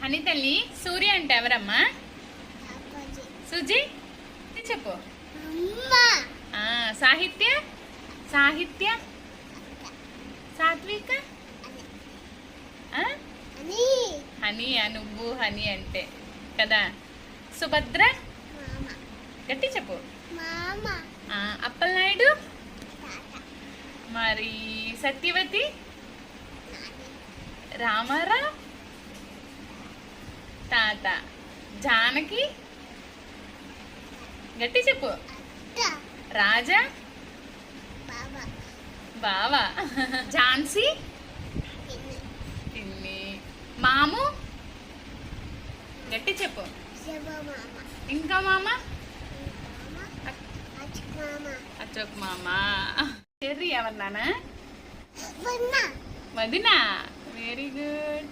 Honey తల్లి, సూర్య అంటే ఎవరమ్మా? సుజీ చెప్పు. సాహిత్య సాహిత్య సాత్విక హనీ నువ్వు హనీ అంటే కదా. సుభద్ర గట్టి చెప్పు. అప్పలనాయుడు మరి. సత్యవతి రామారావు తాత. జానకి గట్టి చెప్పు. రాజా బావా. ఝాన్సీ పిన్ని. మాము గట్టి చెప్పు. ఇంకా మామ అశోక్ మామ. చెర్రీ ఎవరు నాన్న? వదినా. Very good.